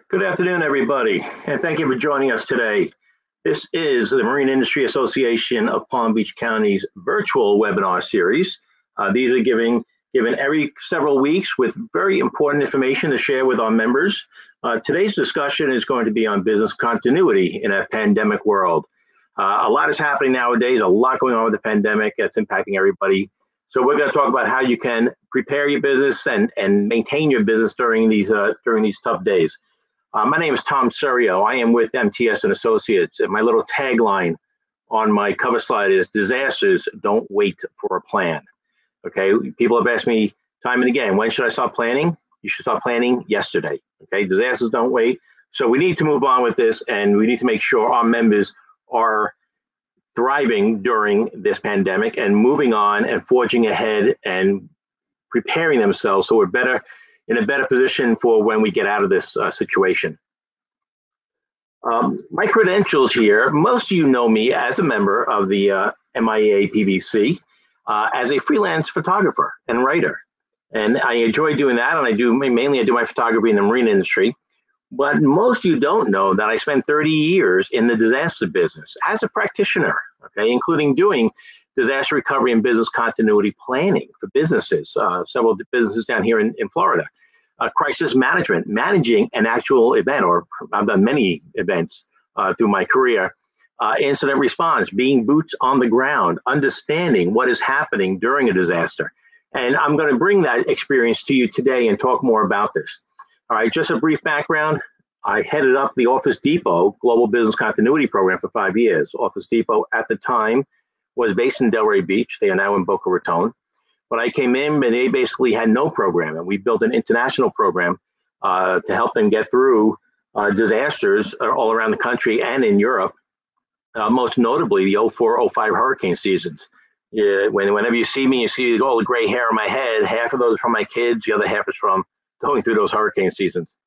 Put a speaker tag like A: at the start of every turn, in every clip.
A: Good afternoon, everybody, and thank you for joining us today. This is the Marine Industry Association of Palm Beach County's virtual webinar series. These are given every several weeks with very important information to share with our members. Today's discussion is going to be on business continuity in a pandemic world. A lot is happening nowadays, a lot going on with the pandemic that's impacting everybody. So we're going to talk about how you can prepare your business and maintain your business during these tough days. My name is Tom Serio. I am with MTS and Associates, and my little tagline on my cover slide is "Disasters don't wait for a plan." Okay, people have asked me time and again, when should I start planning? You should start planning yesterday. Okay, disasters don't wait. So we need to move on with this, and we need to make sure our members are thriving during this pandemic and moving on and forging ahead and preparing themselves so we're in a better position for when we get out of this situation. My credentials here, most of you know me as a member of the MIA PBC, as a freelance photographer and writer. And I enjoy doing that, and I do my photography in the marine industry. But most of you don't know that I spent 30 years in the disaster business as a practitioner, okay, including doing disaster recovery and business continuity planning for businesses, several businesses down here in Florida. Crisis management, managing an actual event, or I've done many events through my career. Incident response, being boots on the ground, understanding what is happening during a disaster. And I'm going to bring that experience to you today and talk more about this. All right, just a brief background. I headed up the Office Depot Global Business Continuity Program for 5 years. Office Depot at the time was based in Delray Beach. They are now in Boca Raton. When I came in, they basically had no program, and we built an international program to help them get through disasters all around the country and in Europe, most notably the 04-05 hurricane seasons. Whenever you see me, you see all the gray hair on my head. Half of those are from my kids, the other half is from going through those hurricane seasons.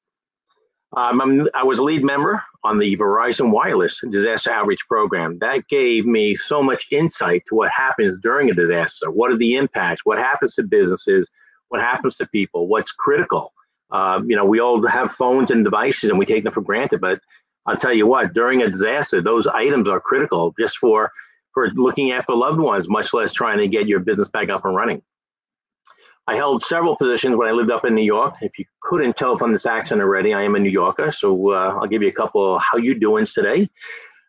A: I was a lead member on the Verizon Wireless Disaster Outreach Program. That gave me so much insight to what happens during a disaster. What are the impacts? What happens to businesses? What happens to people? What's critical? We all have phones and devices and we take them for granted, but I'll tell you what, during a disaster, those items are critical just for looking after loved ones, much less trying to get your business back up and running. I held several positions when I lived up in New York. If you couldn't tell from this accent already, I am a New Yorker, so I'll give you a couple of how you doings today.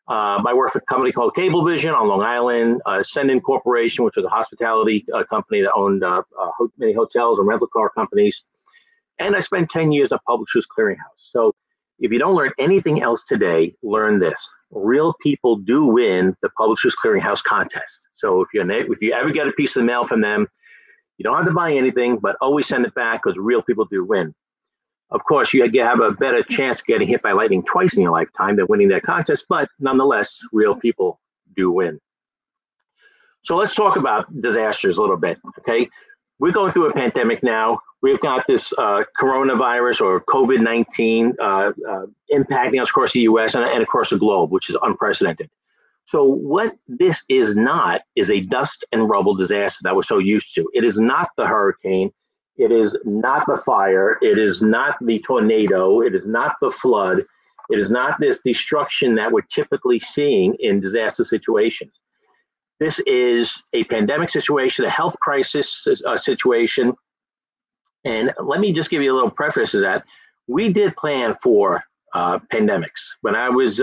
A: I worked for a company called Cablevision on Long Island, Ascendant Corporation, which was a hospitality company that owned many hotels and rental car companies. And I spent 10 years at Publishers Clearinghouse. So if you don't learn anything else today, learn this. Real people do win the Publishers Clearinghouse contest. So if you ever get a piece of mail from them, you don't have to buy anything, but always send it back because real people do win. Of course, you have a better chance of getting hit by lightning twice in your lifetime than winning that contest, but nonetheless, real people do win. So let's talk about disasters a little bit, okay? We're going through a pandemic now. We've got this coronavirus or COVID-19 impacting us across the U.S. and across the globe, which is unprecedented. So what this is not is a dust and rubble disaster that we're so used to. It is not the hurricane. It is not the fire. It is not the tornado. It is not the flood. It is not this destruction that we're typically seeing in disaster situations. This is a pandemic situation, a health crisis situation. And let me just give you a little preface to that. We did plan for pandemics. When I was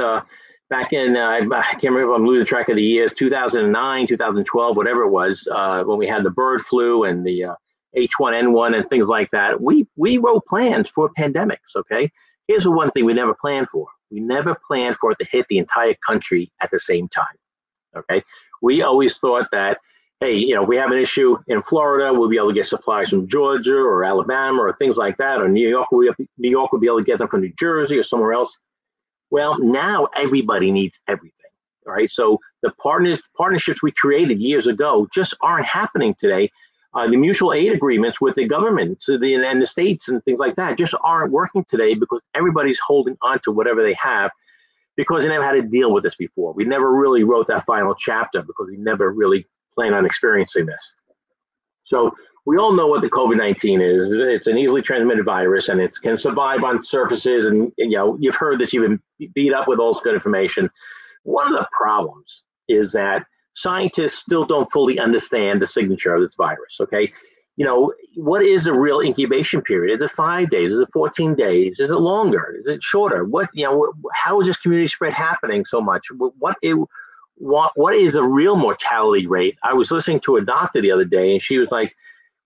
A: back in, I can't remember, I'm losing track of the years, 2009, 2012, whatever it was, when we had the bird flu and the H1N1 and things like that, we wrote plans for pandemics, okay? Here's the one thing we never planned for. We never planned for it to hit the entire country at the same time, okay? We always thought that, hey, if we have an issue in Florida, we'll be able to get supplies from Georgia or Alabama or things like that, or New York will be able to get them from New Jersey or somewhere else. Well, now everybody needs everything, all right? So the partnerships we created years ago just aren't happening today. The mutual aid agreements with the government and the states and things like that just aren't working today because everybody's holding on to whatever they have because they never had to deal with this before. We never really wrote that final chapter because we never really planned on experiencing this. So We all know what the COVID-19 is. It's an easily transmitted virus, and it can survive on surfaces. And you've heard this. You've been beat up with all this good information. One of the problems is that scientists still don't fully understand the signature of this virus. Okay, what is a real incubation period? Is it 5 days? Is it 14 days? Is it longer? Is it shorter? How is this community spread happening so much? What is a real mortality rate? I was listening to a doctor the other day, and she was like,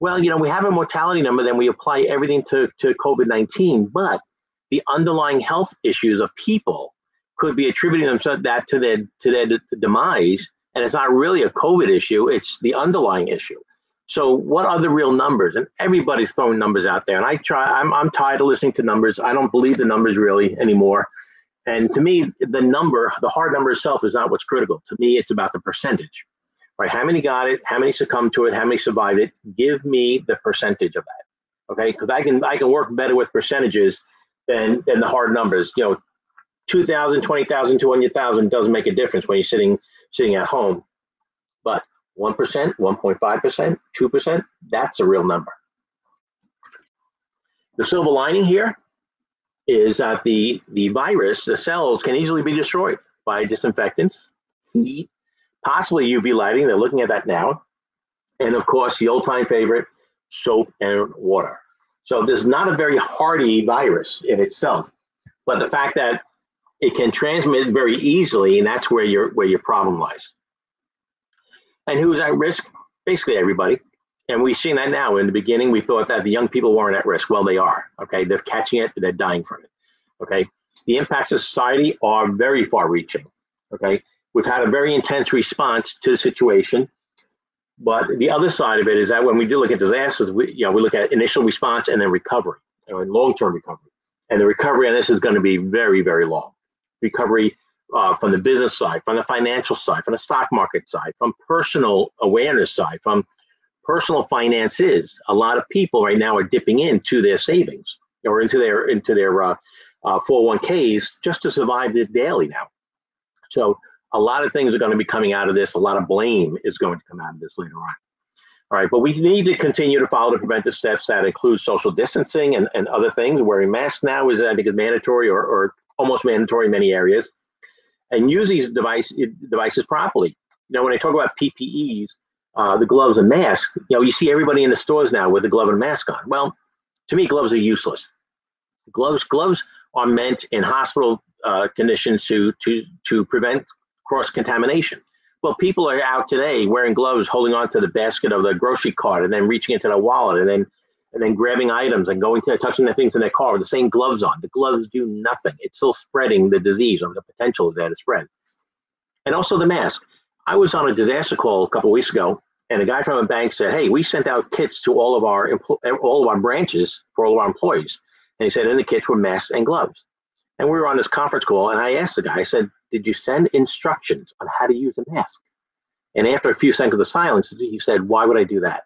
A: well, we have a mortality number, then we apply everything to COVID-19, but the underlying health issues of people could be attributing themselves that to their demise, and it's not really a COVID issue, it's the underlying issue. So what are the real numbers? And everybody's throwing numbers out there, and I'm tired of listening to numbers. I don't believe the numbers really anymore. And to me, the hard number itself is not what's critical. To me, it's about the percentage. Right, how many got it? How many succumbed to it? How many survived it? Give me the percentage of that, okay? Because I can work better with percentages than the hard numbers. 2,000, 20,000, 200,000 doesn't make a difference when you're sitting at home, but 1%, 1.5%, 2%, that's a real number. The silver lining here is that the virus, the cells, can easily be destroyed by disinfectants, heat, possibly UV lighting. They're looking at that now. And of course, the old time favorite, soap and water. So this is not a very hardy virus in itself, but the fact that it can transmit very easily, and that's where your problem lies. And who's at risk? Basically everybody. And we've seen that now. In the beginning, we thought that the young people weren't at risk. Well, they are. Okay, they're catching it, they're dying from it. Okay, the impacts of society are very far-reaching. Okay. We've had a very intense response to the situation, but the other side of it is that when we do look at disasters, we look at initial response and then recovery, and long-term recovery. And the recovery on this is going to be very, very long. Recovery from the business side, from the financial side, from the stock market side, from personal awareness side, from personal finances. A lot of people right now are dipping into their savings or into their 401ks just to survive the daily now. So a lot of things are going to be coming out of this. A lot of blame is going to come out of this later on. All right, but we need to continue to follow the preventive steps that include social distancing and other things. Wearing masks now is, I think, is mandatory or almost mandatory in many areas. And use these devices properly. When I talk about PPEs, the gloves and masks, you see everybody in the stores now with a glove and a mask on. Well, to me, gloves are useless. Gloves are meant in hospital conditions to prevent cross-contamination. Well, people are out today wearing gloves, holding on to the basket of the grocery cart, and then reaching into their wallet, and then grabbing items and touching the things in their car with the same gloves on. The gloves do nothing. It's still spreading the disease, or the potential is there to spread. And also the mask. I was on a disaster call a couple of weeks ago, and a guy from a bank said, "Hey, we sent out kits to all of our branches for all of our employees." And he said, in the kits were masks and gloves. And we were on this conference call, and I asked the guy, I said, "Did you send instructions on how to use a mask?" And after a few seconds of silence, he said, "Why would I do that?"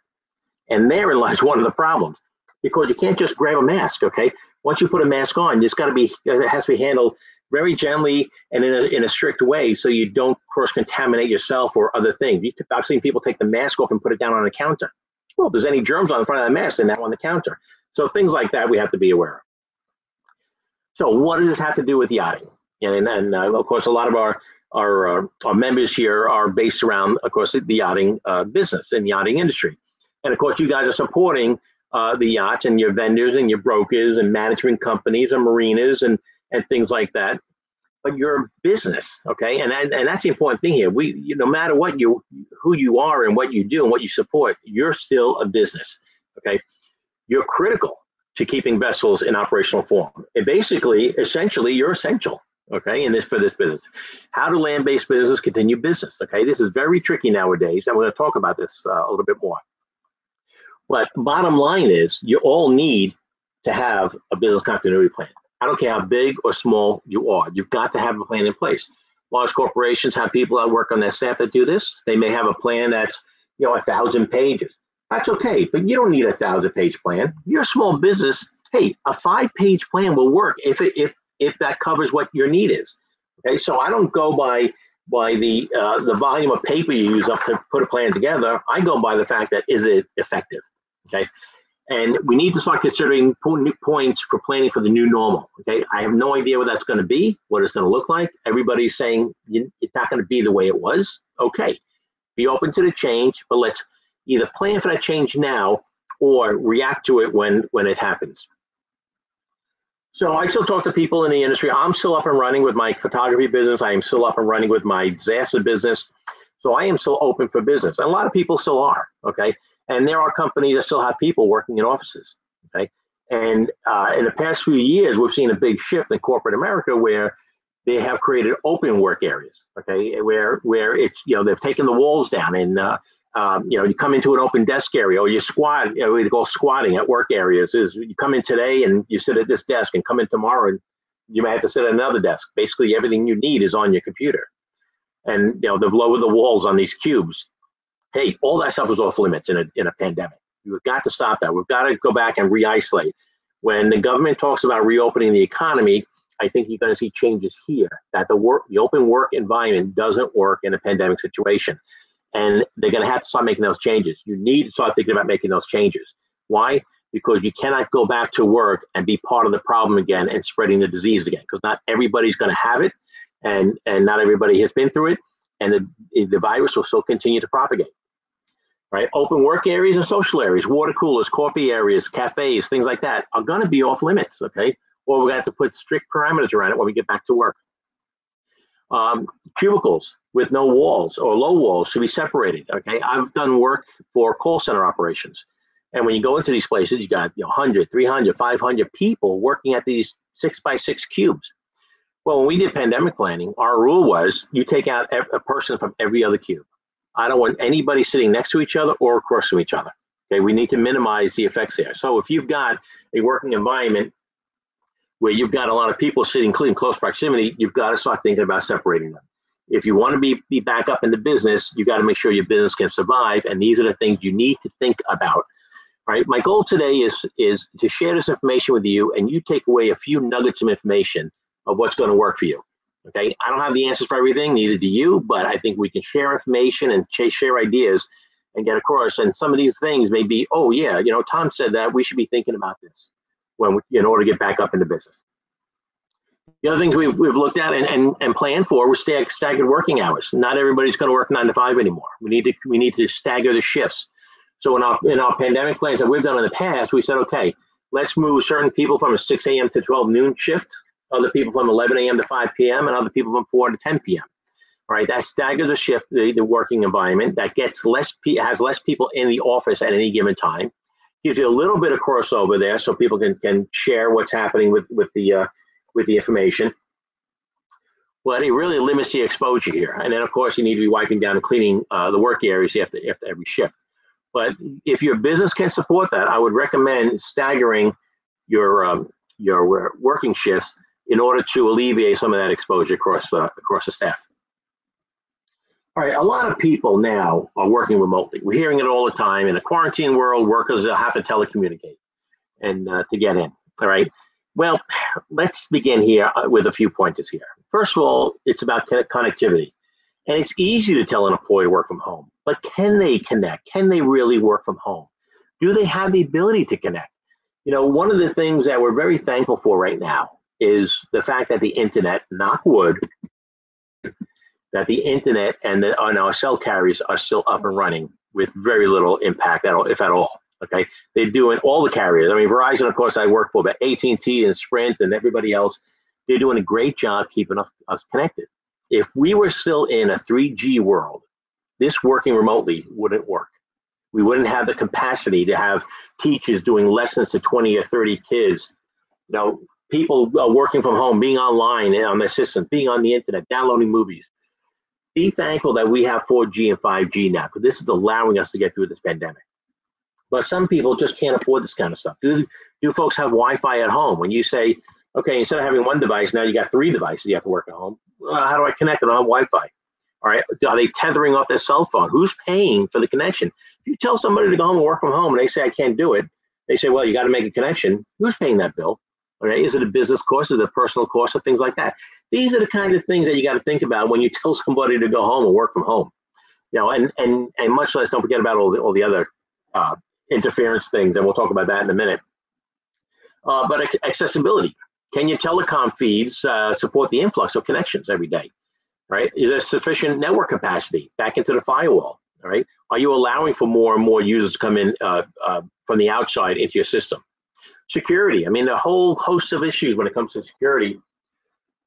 A: And therein lies one of the problems, because you can't just grab a mask, okay? Once you put a mask on, it has to be handled very gently and in a strict way so you don't cross-contaminate yourself or other things. I've seen people take the mask off and put it down on the counter. Well, if there's any germs on the front of that mask, then now on the counter. So things like that we have to be aware of. So what does this have to do with yachting? And of course, a lot of our members here are based around, of course, the yachting business and yachting industry. And of course, you guys are supporting the yachts and your vendors and your brokers and management companies and marinas and things like that. But you're a business, okay? And that's the important thing here. No matter who you are and what you do and what you support, you're still a business, okay? You're critical to keeping vessels in operational form. And essentially, you're essential, okay, for this business. How do land-based businesses continue business, okay? This is very tricky nowadays, and we're going to talk about this a little bit more. But bottom line is, you all need to have a business continuity plan. I don't care how big or small you are. You've got to have a plan in place. Large corporations have people that work on their staff that do this. They may have a plan that's 1,000 pages. That's okay, but you don't need a 1,000-page plan. You're a small business. Hey, a 5-page plan will work if that covers what your need is. Okay, so I don't go by the volume of paper you use up to put a plan together. I go by the fact that is it effective? Okay. And we need to start considering points for planning for the new normal. Okay. I have no idea what that's going to be, what it's going to look like. Everybody's saying it's not going to be the way it was. Okay. Be open to the change, but let's either plan for that change now or react to it when it happens. So I still talk to people in the industry. I'm still up and running with my photography business. I am still up and running with my disaster business. So I am still open for business. And a lot of people still are, okay? And there are companies that still have people working in offices, okay? And in the past few years, we've seen a big shift in corporate America where they have created open work areas, okay? Where it's, they've taken the walls down and, you come into an open desk area or you squat, we call squatting at work areas is you come in today and you sit at this desk and come in tomorrow and you may have to sit at another desk. Basically, everything you need is on your computer. And, they've lowered the walls on these cubes. Hey, all that stuff is off limits in a pandemic. We've got to stop that. We've got to go back and re-isolate. When the government talks about reopening the economy, I think you're going to see changes here, that the open work environment doesn't work in a pandemic situation. And they're going to have to start making those changes. You need to start thinking about making those changes. Why? Because you cannot go back to work and be part of the problem again and spreading the disease again, because not everybody's going to have it, and not everybody has been through it, and the virus will still continue to propagate. Right? Open work areas and social areas, water coolers, coffee areas, cafes, things like that are going to be off limits, okay? Or we're going to have to put strict parameters around it when we get back to work. Cubicles with no walls or low walls should be separated, okay? I've done work for call center operations. And when you go into these places, you got 100, 300, 500 people working at these 6x6 cubes. Well, when we did pandemic planning, our rule was you take out a person from every other cube. I don't want anybody sitting next to each other or across from each other. Okay, we need to minimize the effects there. So if you've got a working environment where you've got a lot of people sitting in close proximity, you've got to start thinking about separating them. If you want to be back up in the business, you've got to make sure your business can survive. And these are the things you need to think about. Right? My goal today is to share this information with you, and you take away a few nuggets of information of what's going to work for you. Okay, I don't have the answers for everything, neither do you, but I think we can share information and share ideas and get across. And some of these things may be, oh yeah, Tom said that, we should be thinking about this in order to get back up into business. The other things we've looked at and planned for was staggered working hours. Not everybody's going to work 9 to 5 anymore. We need to stagger the shifts. So in our pandemic plans that we've done in the past, we said, okay, let's move certain people from a 6 a.m. to 12 noon shift, other people from 11 a.m. to 5 p.m., and other people from 4 to 10 p.m. All right, that staggers the shift, the working environment. That has less people in the office at any given time. Gives you a little bit of crossover there, so people can share what's happening with the information. But it really limits the exposure here. And then, of course, you need to be wiping down and cleaning the work areas after every shift. But if your business can support that, I would recommend staggering your working shifts in order to alleviate some of that exposure across the staff. All right, a lot of people now are working remotely. We're hearing it all the time. In the quarantine world, workers have to telecommunicate and to get in. All right. Well, let's begin here with a few pointers here. First of all, it's about connectivity. And it's easy to tell an employee to work from home, but can they connect? Can they really work from home? Do they have the ability to connect? One of the things that we're very thankful for right now is the fact that the internet, knock wood, that the internet and our cell carriers are still up and running with very little impact, if at all. Okay, they're doing all the carriers. I mean, Verizon, of course, I work for, but AT&T and Sprint and everybody else, they're doing a great job keeping us connected. If we were still in a 3G world, this working remotely wouldn't work. We wouldn't have the capacity to have teachers doing lessons to 20 or 30 kids. People working from home, being online and on their systems, being on the internet, downloading movies. Be thankful that we have 4G and 5G now, because this is allowing us to get through this pandemic. But some people just can't afford this kind of stuff. Do folks have Wi-Fi at home? When you say, okay, instead of having one device, now you got 3 devices you have to work at home. Well, how do I connect it on Wi-Fi? All right, are they tethering off their cell phone? Who's paying for the connection? If you tell somebody to go home and work from home and they say, I can't do it, they say, well, you got to make a connection. Who's paying that bill? All right, is it a business cost? Is it a personal cost or things like that? These are the kind of things that you got to think about when you tell somebody to go home and work from home. And much less, don't forget about all the other interference things, and we'll talk about that in a minute. But accessibility. Can your telecom feeds support the influx of connections every day? Right? Is there sufficient network capacity back into the firewall? All right. Are you allowing for more and more users to come in from the outside into your system? Security. I mean, a whole host of issues when it comes to security,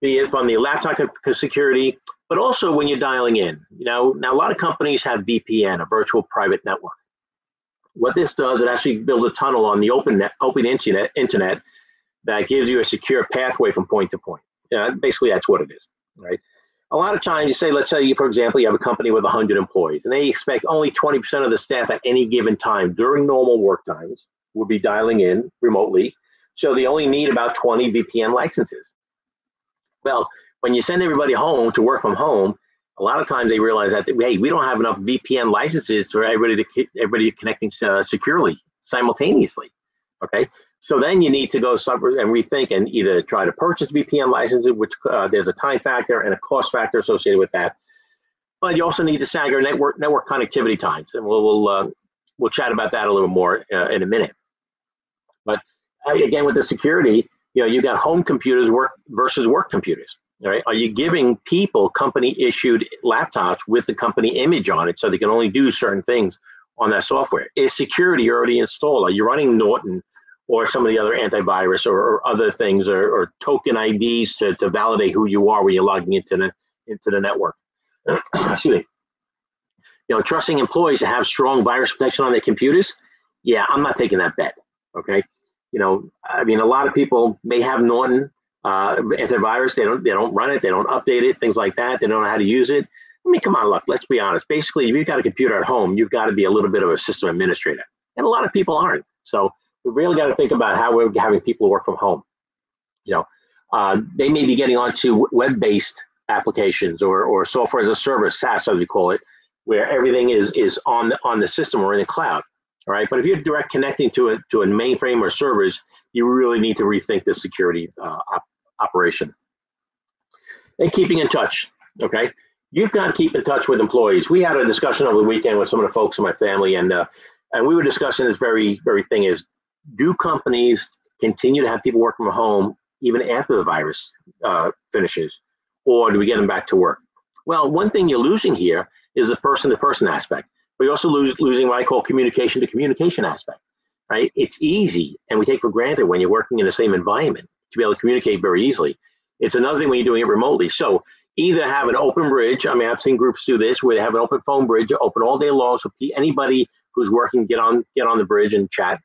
A: be it from the laptop security, but also when you're dialing in. Now a lot of companies have VPN, a virtual private network. What this does, it actually builds a tunnel on the open internet that gives you a secure pathway from point to point. Basically, that's what it is, right? A lot of times, let's say, for example, you have a company with 100 employees, and they expect only 20% of the staff at any given time during normal work times will be dialing in remotely. So they only need about 20 VPN licenses. Well, when you send everybody home to work from home, a lot of times they realize that, hey, we don't have enough VPN licenses for everybody connecting securely, simultaneously. Okay, so then you need to go and rethink and either try to purchase VPN licenses, which there's a time factor and a cost factor associated with that. But you also need to stagger network connectivity times, and we'll chat about that a little more in a minute. But again, with the security, you got home computers versus work computers. All right, are you giving people company-issued laptops with the company image on it so they can only do certain things on that software? Is security already installed? Are you running Norton or some of the other antivirus or other things or token IDs to validate who you are when you're logging into the network? Excuse me. Trusting employees to have strong virus protection on their computers. Yeah, I'm not taking that bet. Okay. I mean, a lot of people may have Norton antivirus. They don't run it. They don't update it. Things like that. They don't know how to use it. I mean, come on, look, let's be honest. Basically, if you've got a computer at home, you've got to be a little bit of a system administrator. And a lot of people aren't. So we really got to think about how we're having people work from home. They may be getting onto web-based applications or software as a service, SaaS, as we call it, where everything is on the system or in the cloud. All right. But if you're direct connecting to a mainframe or servers, you really need to rethink the security operation. And keeping in touch. Okay. You've got to keep in touch with employees. We had a discussion over the weekend with some of the folks in my family, and we were discussing this very thing is, do companies continue to have people work from home even after the virus finishes, or do we get them back to work? Well, one thing you're losing here is the person-to-person aspect, but you're also losing what I call communication-to-communication aspect, right? It's easy, and we take for granted when you're working in the same environment to be able to communicate very easily. It's another thing when you're doing it remotely. So either have an open bridge. I mean, I've seen groups do this where they have an open phone bridge open all day long, so anybody who's working get on the bridge and chat.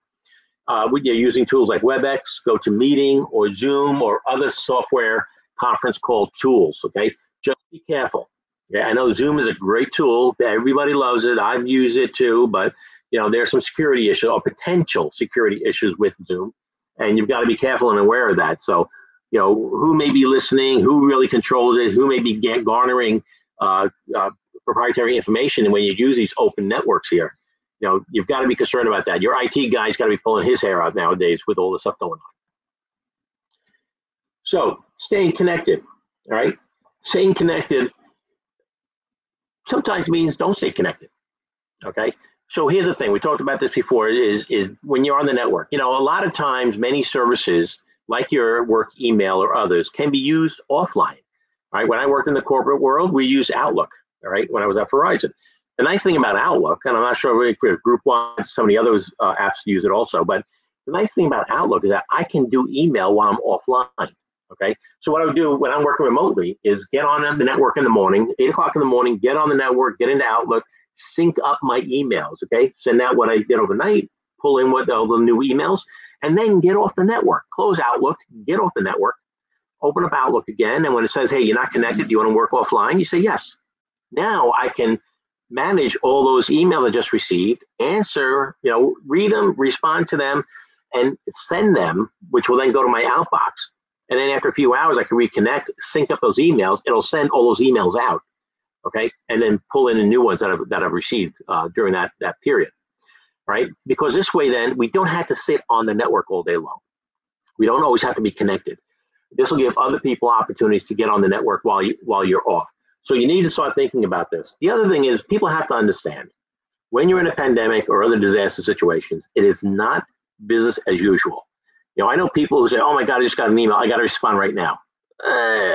A: You're using tools like WebEx, GoToMeeting, or Zoom, or other software conference call tools. Okay, just be careful. Yeah, I know Zoom is a great tool. Everybody loves it. I've used it too, but there's some security issues or potential security issues with Zoom, and you've got to be careful and aware of that. So, who may be listening, who really controls it, who may be garnering proprietary information, and when you use these open networks here, you've got to be concerned about that. Your IT guy's got to be pulling his hair out nowadays with all the stuff going on. So, staying connected. All right, staying connected sometimes means don't stay connected. Okay. So here's the thing. We talked about this before is when you're on the network, a lot of times many services like your work email or others can be used offline. Right. When I worked in the corporate world, we used Outlook. All right. When I was at Verizon. The nice thing about Outlook, and I'm not sure if GroupOne, some of the others apps use it also, but the nice thing about Outlook is that I can do email while I'm offline. Okay, so what I would do when I'm working remotely is get on the network in the morning, 8 o'clock in the morning, get on the network, get into Outlook, sync up my emails, okay? Send out what I did overnight, pull in what all the new emails, and then get off the network. Close Outlook, get off the network, open up Outlook again, and when it says, hey, you're not connected, do you want to work offline? You say yes. Now I can manage all those emails I just received, answer, read them, respond to them, and send them, which will then go to my outbox. And then after a few hours, I can reconnect, sync up those emails. It'll send all those emails out, okay? And then pull in the new ones that I've received during that period, right? Because this way, then, we don't have to sit on the network all day long. We don't always have to be connected. This will give other people opportunities to get on the network while you're off. So you need to start thinking about this. The other thing is people have to understand when you're in a pandemic or other disaster situations, it is not business as usual. I know people who say, oh my God, I just got an email. I got to respond right now.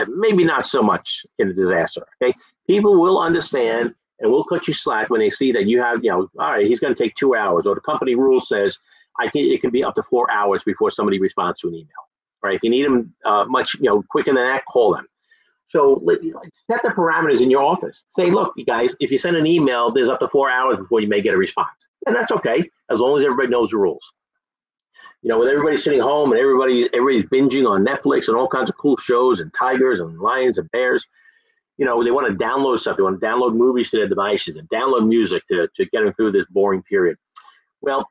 A: Maybe not so much in a disaster. Okay. People will understand and will cut you slack when they see that you have, all right, he's going to take 2 hours, or the company rule says it can be up to 4 hours before somebody responds to an email. Right. If you need them much, quicker than that, call them. So set the parameters in your office. Say, look, you guys, if you send an email, there's up to 4 hours before you may get a response. And that's okay, as long as everybody knows the rules. With everybody sitting home and everybody's binging on Netflix and all kinds of cool shows and tigers and lions and bears, they want to download stuff. They want to download movies to their devices and download music to get them through this boring period. Well,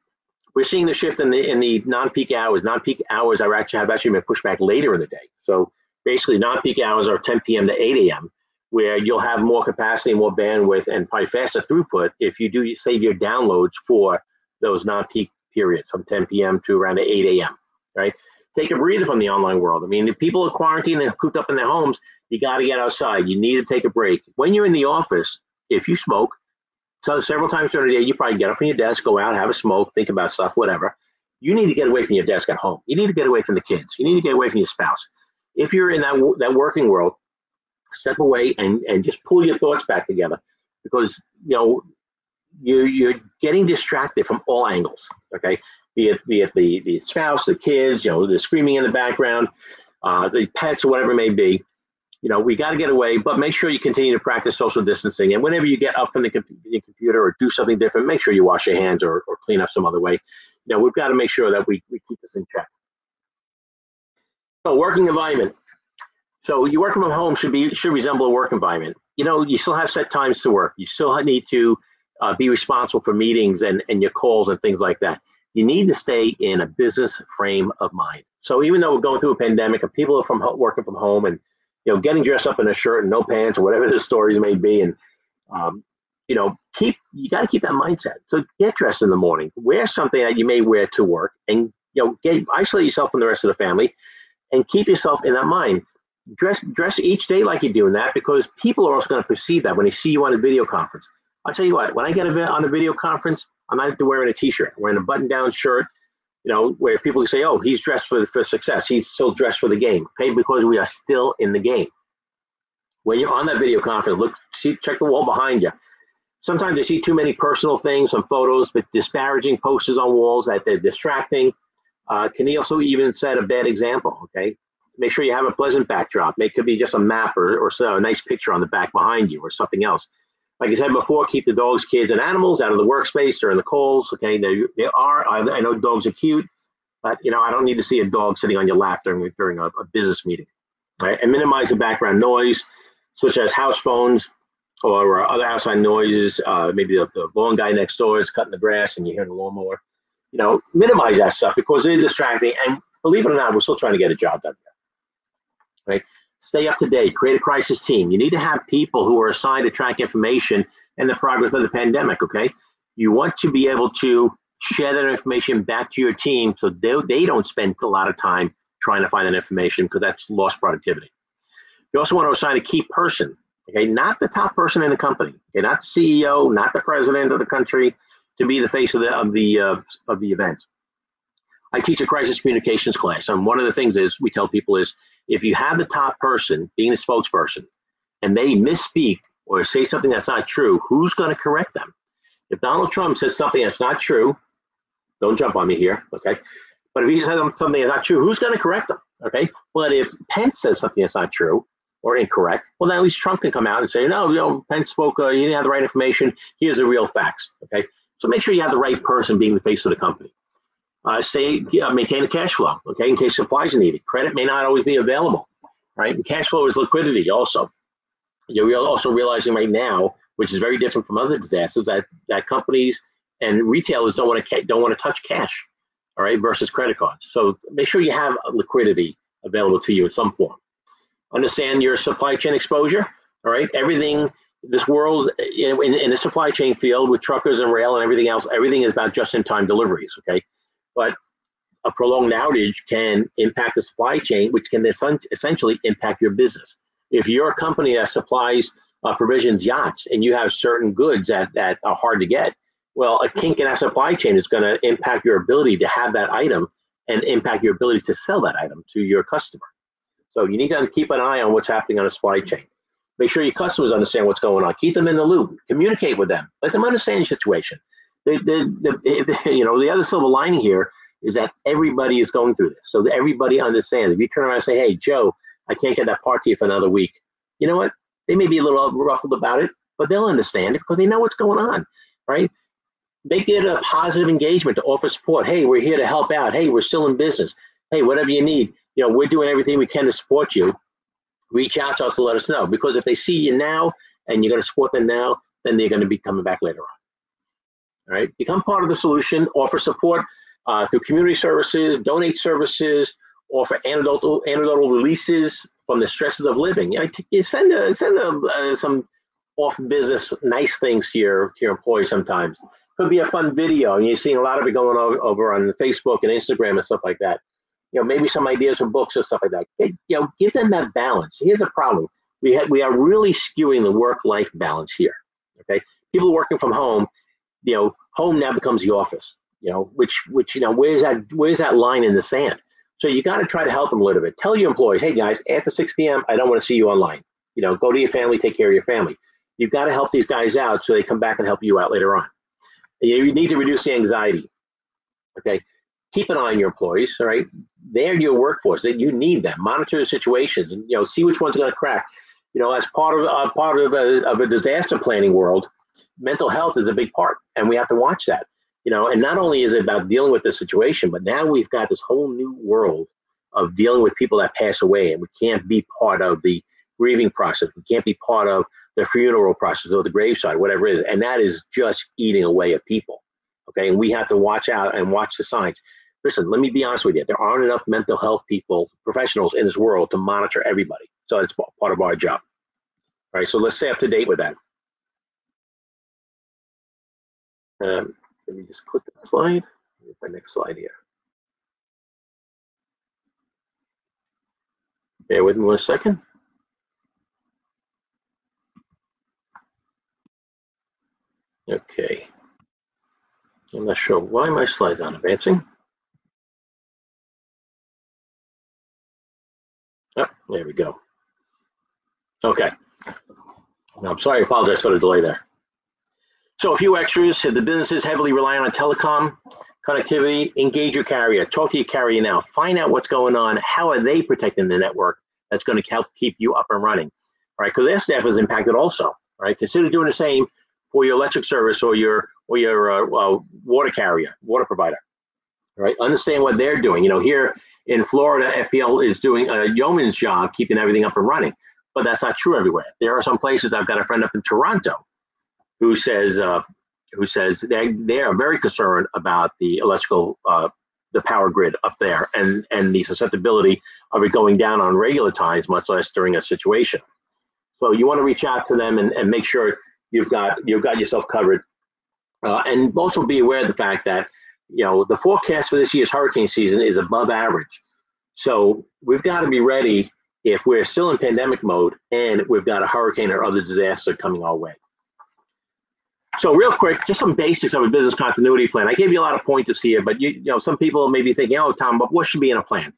A: we're seeing the shift in the non-peak hours. Non-peak hours have actually been pushed back later in the day. So basically, non-peak hours are 10 p.m. to 8 a.m., where you'll have more capacity, more bandwidth, and probably faster throughput if you do save your downloads for those non-peak periods from 10 p.m. to around 8 a.m., right? Take a breather from the online world. I mean, if people are quarantined and cooped up in their homes, you got to get outside. You need to take a break. When you're in the office, if you smoke, so several times during the day, you probably get up from your desk, go out, have a smoke, think about stuff, whatever. You need to get away from your desk at home. You need to get away from the kids. You need to get away from your spouse. If you're in that working world, step away and just pull your thoughts back together, because you're getting distracted from all angles. Okay, be it the spouse, the kids, the screaming in the background, the pets, or whatever it may be. We got to get away, but make sure you continue to practice social distancing. And whenever you get up from the computer or do something different, make sure you wash your hands or clean up some other way. We've got to make sure that we keep this in check. So, working environment. So you working from home should resemble a work environment. You still have set times to work. You still need to be responsible for meetings and your calls and things like that. You need to stay in a business frame of mind. So even though we're going through a pandemic and people are working from home and getting dressed up in a shirt and no pants or whatever the stories may be, and you got to keep that mindset. So get dressed in the morning. Wear something that you may wear to work, and isolate yourself from the rest of the family, and keep yourself in that mind. Dress each day like you're doing that, because people are also going to perceive that when they see you on a video conference. I'll tell you what, when I get on a video conference, I'm not wearing a t-shirt, I'm wearing a button-down shirt, where people say, oh, he's dressed for success. He's still dressed for the game, okay? Because we are still in the game. When you're on that video conference, check the wall behind you. Sometimes you see too many personal things, some photos, but disparaging posters on walls that they're distracting. Can also even set a bad example, okay? Make sure you have a pleasant backdrop. It could be just a map or a nice picture on the back behind you or something else. Like I said before, keep the dogs, kids, and animals out of the workspace during the calls. Okay, I know dogs are cute, but I don't need to see a dog sitting on your lap during a business meeting. Right, and minimize the background noise, such as house phones or other outside noises. Maybe the lawn guy next door is cutting the grass and you hear the lawnmower. Minimize that stuff, because it is distracting. And believe it or not, we're still trying to get a job done. Right? Stay up to date. Create a crisis team. You need to have people who are assigned to track information and the progress of the pandemic. Okay, you want to be able to share that information back to your team, so they don't spend a lot of time trying to find that information, because that's lost productivity. You also want to assign a key person. Okay, not the top person in the company. Okay, not the CEO, not the president of the country, to be the face of the event. I teach a crisis communications class, and one of the things we tell people is, if you have the top person being the spokesperson and they misspeak or say something that's not true, who's going to correct them? If Donald Trump says something that's not true, don't jump on me here, okay? But if he says something that's not true, who's going to correct them, okay? But if Pence says something that's not true or incorrect, well, then at least Trump can come out and say, no, Pence spoke, you didn't have the right information, here's the real facts, okay? So make sure you have the right person being the face of the company. Maintain a cash flow, okay, in case supplies are needed. Credit may not always be available, right? And cash flow is liquidity also. You're also realizing right now, which is very different from other disasters, that companies and retailers don't want to touch cash, all right, versus credit cards. So make sure you have liquidity available to you in some form. Understand your supply chain exposure, all right? Everything, this world, in the supply chain field with truckers and rail and everything else, everything is about just-in-time deliveries, okay? But a prolonged outage can impact the supply chain, which can essentially impact your business. If you're a company that supplies provisions yachts and you have certain goods that are hard to get, Well, a kink in our supply chain is going to impact your ability to have that item and impact your ability to sell that item to your customer. So you need to keep an eye on what's happening on the supply chain. Make sure your customers understand what's going on. Keep them in the loop. Communicate with them. Let them understand your situation. The other silver lining here is that everybody is going through this. So that everybody understands. If you turn around and say, hey, Joe, I can't get that part to you for another week. You know what? They may be a little ruffled about it, but they'll understand it because they know what's going on, right? Make it a positive engagement to offer support. Hey, we're here to help out. Hey, we're still in business. Hey, whatever you need, we're doing everything we can to support you. Reach out to us to let us know, because if they see you now and you're going to support them now, then they're going to be coming back later on. All right, become part of the solution. Offer support through community services, donate services, offer anecdotal releases from the stresses of living. You send some off-business nice things to your employees sometimes. Could be a fun video, and you're seeing a lot of it going over on Facebook and Instagram and stuff like that. Maybe some ideas for books or stuff like that. Give them that balance. Here's the problem: we are really skewing the work-life balance here. Okay, people working from home, home now becomes the office. Which where's that line in the sand? So you got to try to help them a little bit. Tell your employees, hey guys, after 6 p.m., I don't want to see you online. Go to your family, take care of your family. You've got to help these guys out so they come back and help you out later on. You need to reduce the anxiety. Okay, keep an eye on your employees. All right, they're your workforce. You need them. Monitor the situations and see which one's going to crack. As part of a disaster planning world, mental health is a big part, and we have to watch that. And not only is it about dealing with the situation, but now we've got this whole new world of dealing with people that pass away, and we can't be part of the grieving process. We can't be part of the funeral process or the graveside, whatever it is. And that is just eating away at people. Okay. And we have to watch out and watch the signs. Listen, let me be honest with you. There aren't enough mental health professionals in this world to monitor everybody. So it's part of our job. All right. So let's stay up to date with that. Let me just click the slide. My next slide here. Bear with me 1 second. Okay. I'm not sure why my slide's not advancing. Oh, there we go. Okay. Now, I'm sorry, I apologize for the delay there. So a few extras. The business is heavily reliant on telecom connectivity. Engage your carrier. Talk to your carrier now. Find out what's going on. How are they protecting the network that's going to help keep you up and running? All right, because their staff is impacted also. Right, consider doing the same for your electric service or your water carrier, water provider. All right, understand what they're doing. Here in Florida, FPL is doing a yeoman's job keeping everything up and running, but that's not true everywhere. There are some places. I've got a friend up in Toronto who says they are very concerned about the electrical, the power grid up there, and the susceptibility of it going down on regular times, much less during a situation. So you want to reach out to them and make sure you've got yourself covered, and also be aware of the fact that the forecast for this year's hurricane season is above average. So we've got to be ready if we're still in pandemic mode and we've got a hurricane or other disaster coming our way. So real quick, just some basics of a business continuity plan. I gave you a lot of pointers here, but some people may be thinking, oh, Tom, but what should be in a plan?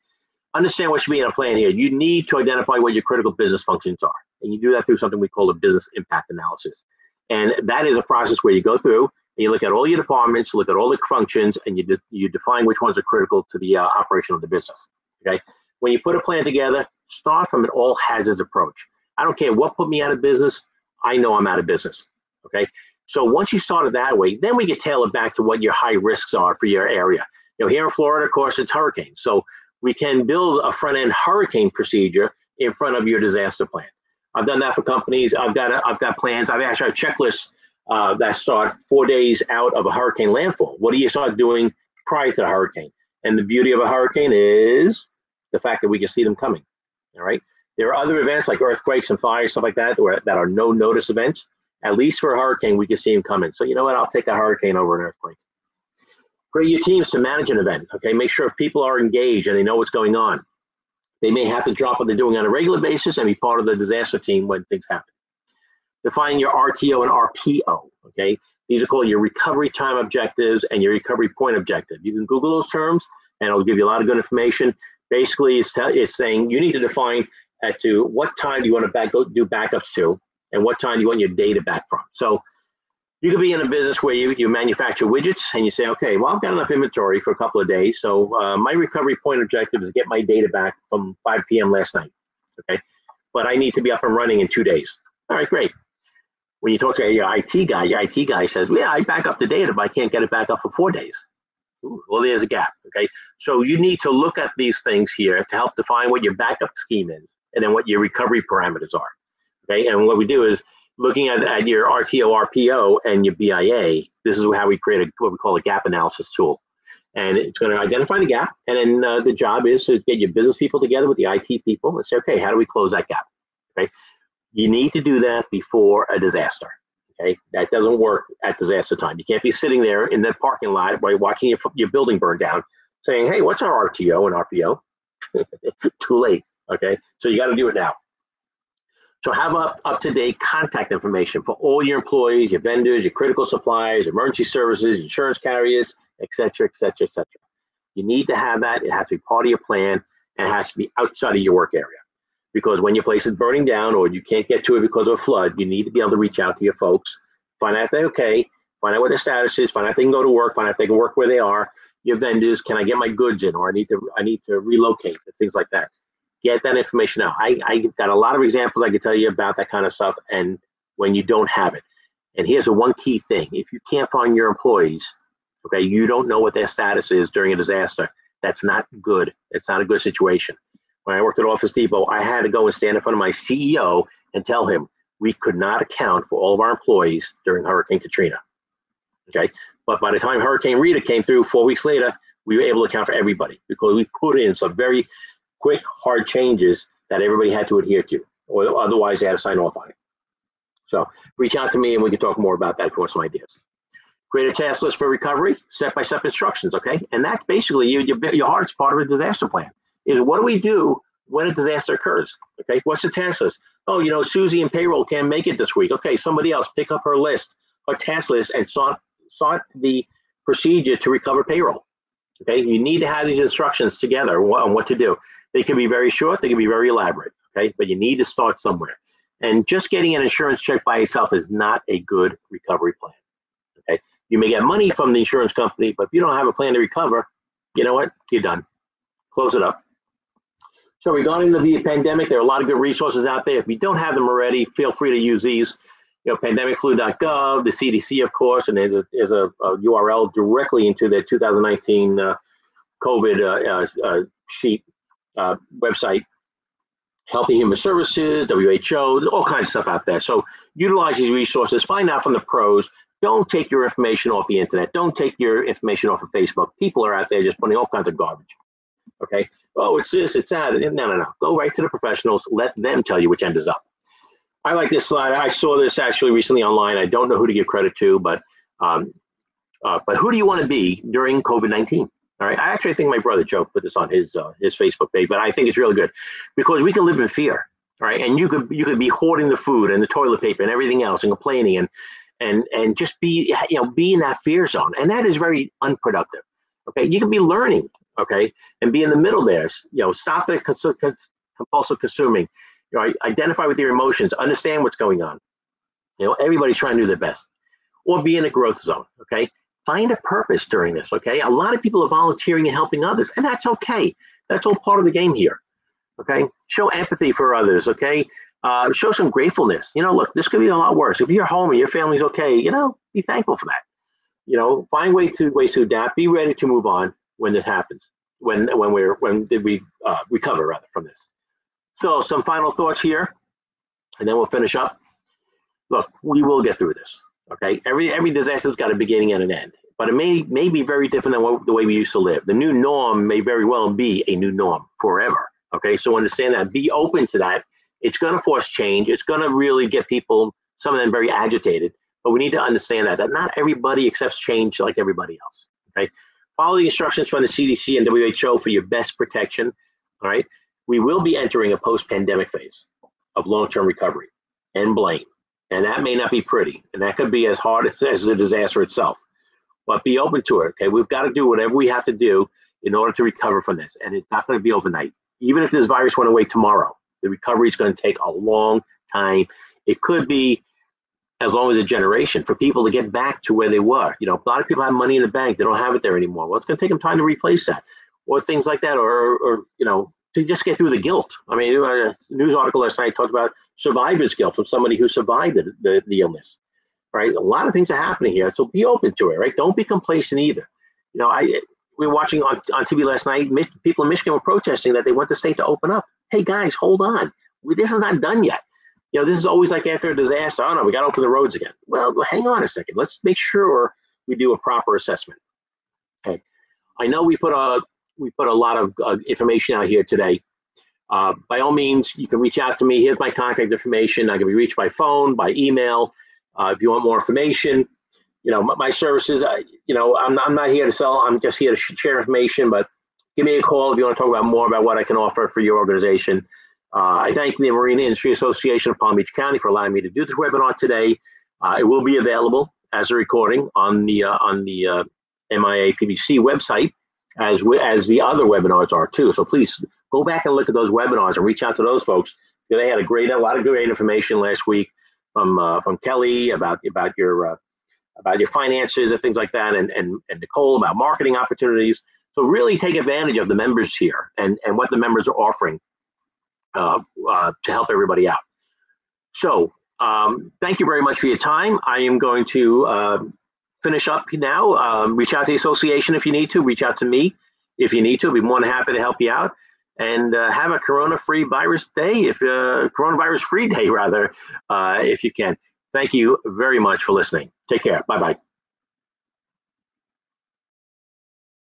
A: Understand what should be in a plan here. You need to identify what your critical business functions are. And you do that through something we call a business impact analysis. And that is a process where you go through and you look at all your departments, look at all the functions, and you define which ones are critical to the operation of the business. Okay. When you put a plan together, start from an all hazards approach. I don't care what put me out of business. I know I'm out of business. Okay. So once you start it that way, then we can tailor it back to what your high risks are for your area. Here in Florida, of course, it's hurricanes. So we can build a front-end hurricane procedure in front of your disaster plan. I've done that for companies. I've got plans. I've actually checklists that start 4 days out of a hurricane landfall. What do you start doing prior to the hurricane? And the beauty of a hurricane is the fact that we can see them coming. All right. There are other events like earthquakes and fires, stuff like that, that are no notice events. At least for a hurricane, we can see them coming. So you know what? I'll take a hurricane over an earthquake. Create your teams to manage an event. Okay, make sure people are engaged and they know what's going on. They may have to drop what they're doing on a regular basis and be part of the disaster team when things happen. Define your RTO and RPO, okay? These are called your recovery time objectives and your recovery point objective. You can Google those terms and it'll give you a lot of good information. Basically, it's saying you need to define as to what time do you want to do backups to and what time do you want your data back from. So you could be in a business where you manufacture widgets and you say, okay, well, I've got enough inventory for a couple of days. So my recovery point objective is to get my data back from 5 p.m. last night, okay? But I need to be up and running in 2 days. All right, great. When you talk to your IT guy says, yeah, I back up the data, but I can't get it back up for 4 days. Ooh, well, there's a gap, okay? So you need to look at these things here to help define what your backup scheme is and then what your recovery parameters are, okay? And what we do is looking at your RTO, RPO, and your BIA, this is how we create what we call a gap analysis tool. And it's going to identify the gap, and then the job is to get your business people together with the IT people and say, okay, how do we close that gap, okay? You need to do that before a disaster, okay? That doesn't work at disaster time. You can't be sitting there in the parking lot while watching your building burn down saying, hey, what's our RTO and RPO? Too late, okay? So you got to do it now. So have up-to-date contact information for all your employees, your vendors, your critical suppliers, emergency services, insurance carriers, et cetera, et cetera, et cetera. You need to have that. It has to be part of your plan, and it has to be outside of your work area. Because when your place is burning down or you can't get to it because of a flood, you need to be able to reach out to your folks, find out if they're okay, find out what their status is, find out if they can go to work, find out if they can work where they are. Your vendors, can I get my goods in, or I need to relocate, things like that. Get that information out. I got a lot of examples I can tell you about that kind of stuff, and when you don't have it. And here's the one key thing. If you can't find your employees, okay, you don't know what their status is during a disaster. That's not good. It's not a good situation. When I worked at Office Depot, I had to go and stand in front of my CEO and tell him we could not account for all of our employees during Hurricane Katrina. Okay, but by the time Hurricane Rita came through 4 weeks later, we were able to account for everybody because we put in some very quick, hard changes that everybody had to adhere to, or otherwise they had to sign off on it. So reach out to me and we can talk more about that if you want some ideas. Create a task list for recovery, step-by-step instructions, okay? And that's basically your hardest part of a disaster plan. Is what do we do when a disaster occurs, okay? What's the task list? Oh, Susie in payroll can't make it this week. Okay, somebody else pick up her list, her task list, and start the procedure to recover payroll, okay? You need to have these instructions together on what to do. They can be very short, they can be very elaborate, okay? But you need to start somewhere. And just getting an insurance check by itself is not a good recovery plan, okay? You may get money from the insurance company, but if you don't have a plan to recover, you know what? You're done. Close it up. So regarding the pandemic, there are a lot of good resources out there. If you don't have them already, feel free to use these. Pandemicflu.gov, the CDC, of course, and there's a URL directly into the 2019 COVID sheet website. Healthy Human Services, WHO, all kinds of stuff out there. So utilize these resources, find out from the pros. Don't take your information off the internet. Don't take your information off of Facebook. People are out there just putting all kinds of garbage. Okay. Oh, it's this, it's that. No. Go right to the professionals. Let them tell you which end is up. I like this slide. I saw this actually recently online. I don't know who to give credit to, but who do you want to be during COVID-19? All right. I actually think my brother Joe put this on his Facebook page, but I think it's really good because we can live in fear. All right. And you could be hoarding the food and the toilet paper and everything else and complaining and just be in that fear zone. And that is very unproductive. Okay. You can be learning. Okay, and be in the middle there. Stop the compulsive consuming. Identify with your emotions. Understand what's going on. Everybody's trying to do their best, or be in a growth zone. Okay, find a purpose during this. Okay, a lot of people are volunteering and helping others, and that's okay. That's all part of the game here. Okay, show empathy for others. Okay, show some gratefulness. Look, this could be a lot worse. If you're home and your family's okay, be thankful for that. Find ways to adapt. Be ready to move on when this happens, when we recover rather from this. So some final thoughts here, and then we'll finish up. Look, we will get through this. Okay, every disaster's got a beginning and an end, but it may be very different than the way we used to live. The new norm may very well be a new norm forever. Okay, so understand that. Be open to that. It's going to force change. It's going to really get people, some of them, very agitated. But we need to understand that not everybody accepts change like everybody else. Okay. Follow the instructions from the CDC and WHO for your best protection. All right. We will be entering a post-pandemic phase of long-term recovery and blame. And that may not be pretty. And that could be as hard as the disaster itself. But be open to it. Okay. We've got to do whatever we have to do in order to recover from this. And it's not going to be overnight. Even if this virus went away tomorrow, the recovery is going to take a long time. It could be as long as a generation for people to get back to where they were. A lot of people have money in the bank. They don't have it there anymore. Well, it's going to take them time to replace that or things like that, or to just get through the guilt. I mean, a news article last night talked about survivor's guilt from somebody who survived the illness, right? A lot of things are happening here. So be open to it, right? Don't be complacent either. We were watching on TV last night, people in Michigan were protesting that they want the state to open up. Hey, guys, hold on. This is not done yet. This is always like after a disaster. Oh, no, we got to open the roads again. Well, hang on a second. Let's make sure we do a proper assessment. Okay. I know we put a lot of information out here today. By all means, you can reach out to me. Here's my contact information. I can be reached by phone, by email. If you want more information, my services, I'm not here to sell. I'm just here to share information, but give me a call if you want to talk about more about what I can offer for your organization. I thank the Marine Industry Association of Palm Beach County for allowing me to do this webinar today. It will be available as a recording on the MIA PBC website, as the other webinars are too. So please go back and look at those webinars and reach out to those folks. They had a lot of great information last week from Kelly about your finances and things like that, and Nicole about marketing opportunities. So really take advantage of the members here and what the members are offering to help everybody out. So thank you very much for your time. I am going to finish up now. Reach out to the association if you need to. Reach out to me if you need to. I'd be more than happy to help you out. And have a coronavirus-free day, rather, if you can. Thank you very much for listening. Take care. Bye-bye.